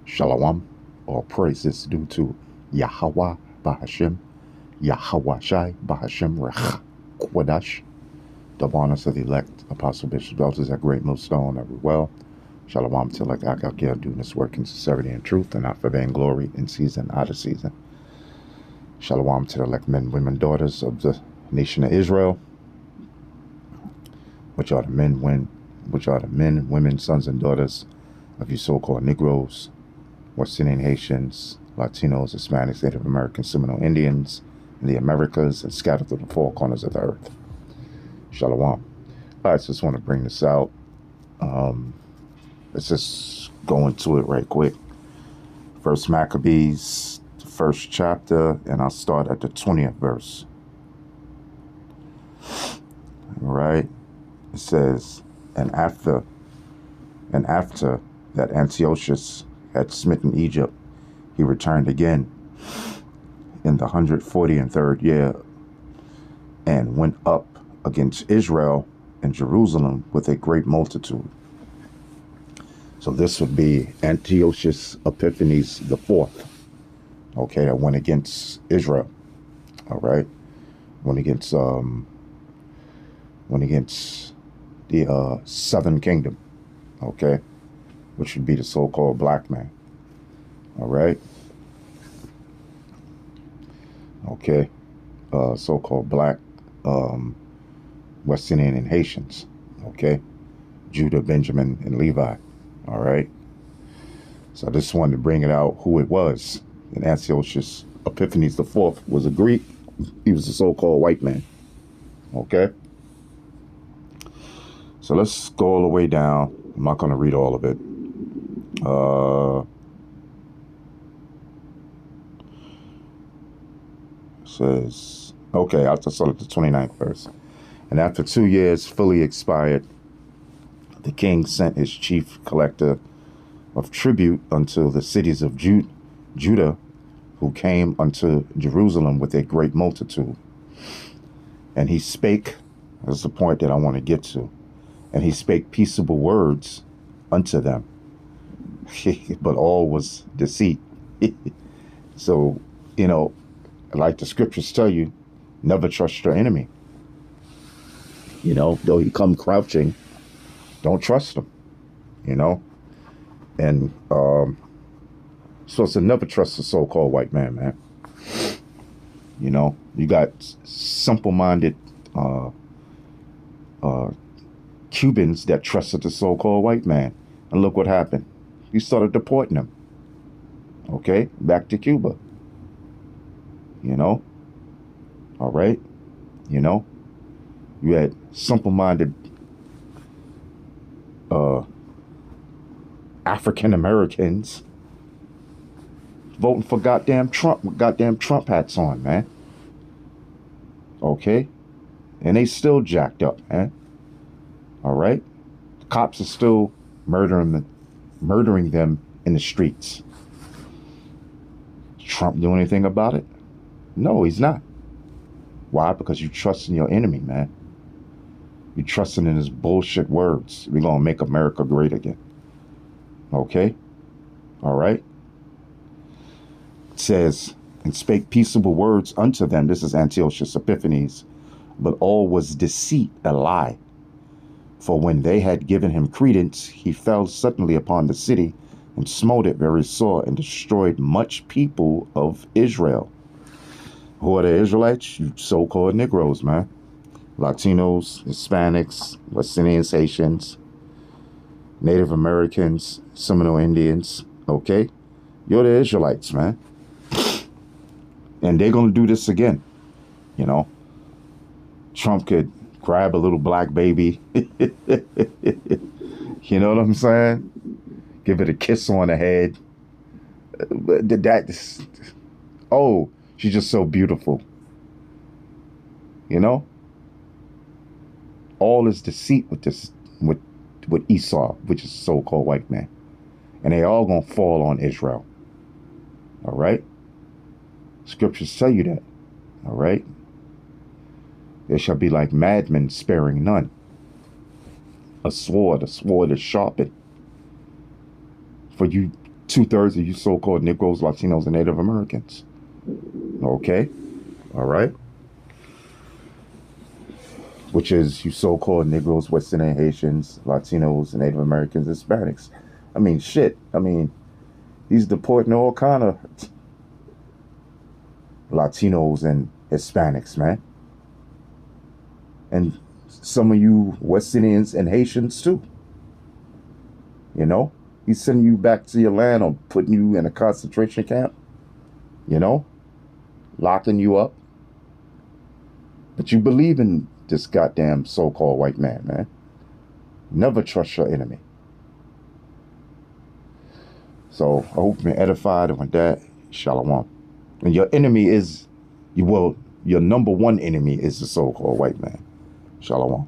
Shalom, all praises due to Yahweh Bahashem, Yahweh Shai Bahashem Rech Kwadash, the bonus of the elect, Apostle Bishop Belters at Great Millstone, every well. Shalom to elect Akakir, doing this work in sincerity and truth, and not for vainglory in season, out of season. Shalom to the elect men, women, daughters of the nation of Israel, which are the men, women, sons, and daughters of you so-called Negroes, West Indian Haitians, Latinos, Hispanics, Native Americans, Seminole Indians in the Americas, and scattered through the four corners of the earth. Shalom. All right, so just want to bring this out. Let's just go into it right quick. First Maccabees, the first chapter, and I'll start at the 20th verse. All right. It says, and after that Antiochus had smitten Egypt, he returned again in the 143rd year and went up against Israel and Jerusalem with a great multitude. So this would be Antiochus Epiphanes the fourth. Okay, that went against Israel. All right, went against the southern kingdom. Okay, which would be the so-called black man. All right. Okay, so-called black West Indian and Haitians. Okay, Judah, Benjamin, and Levi. All right. So I just wanted to bring it out who it was. And Antiochus Epiphanes the fourth was a Greek. He was a so-called white man. Okay. So let's go all the way down. I'm not going to read all of it. Says, okay, I'll just start at the 29th verse. And after 2 years fully expired, the king sent his chief collector of tribute unto the cities of Judah, who came unto Jerusalem with a great multitude. And he spake, that's the point that I want to get to, and he spake peaceable words unto them, but all was deceit. So, like the scriptures tell you, never trust your enemy. Though he come crouching, don't trust him. And supposed to never trust the so-called white man. You got simple-minded Cubans that trusted the so-called white man, and look what happened. He started deporting them. Okay, back to Cuba. All right. You had simple-minded African Americans voting for goddamn Trump with goddamn Trump hats on, man. Okay? And they still jacked up, man. All right? The cops are still murdering them in the streets. Is Trump doing anything about it? No, he's not. Why? Because you trust in your enemy, man. You trusting in his bullshit words. We're going to make America great again. Okay? All right? It says, and spake peaceable words unto them. This is Antiochus Epiphanes. But all was deceit, a lie. For when they had given him credence, he fell suddenly upon the city and smote it very sore and destroyed much people of Israel. Who are the Israelites? You so-called Negroes, man. Latinos, Hispanics, West Indians, Haitians, Native Americans, Seminole Indians, okay? You're the Israelites, man. And they're going to do this again, Trump could grab a little black baby. You know what I'm saying? Give it a kiss on the head. Oh, she's just so beautiful. All is deceit with Esau, which is so-called white man. And they all gonna fall on Israel. All right? Scriptures tell you that. All right? They shall be like madmen, sparing none. A sword is sharpened. For you 2/3 of you so-called Negroes, Latinos, and Native Americans. Okay? All right? Which is you so-called Negroes, West Indian Haitians, Latinos, Native Americans, Hispanics. I mean, shit. I mean, he's deporting all kind of Latinos and Hispanics, man. And some of you West Indians and Haitians too. You know? He's sending you back to your land or putting you in a concentration camp. You know? Locking you up. But you believe in this goddamn so-called white man. Never trust your enemy. So I hope you've been edified, and with that, shalom. And your enemy is, your number one enemy is the so-called white man. Shalom.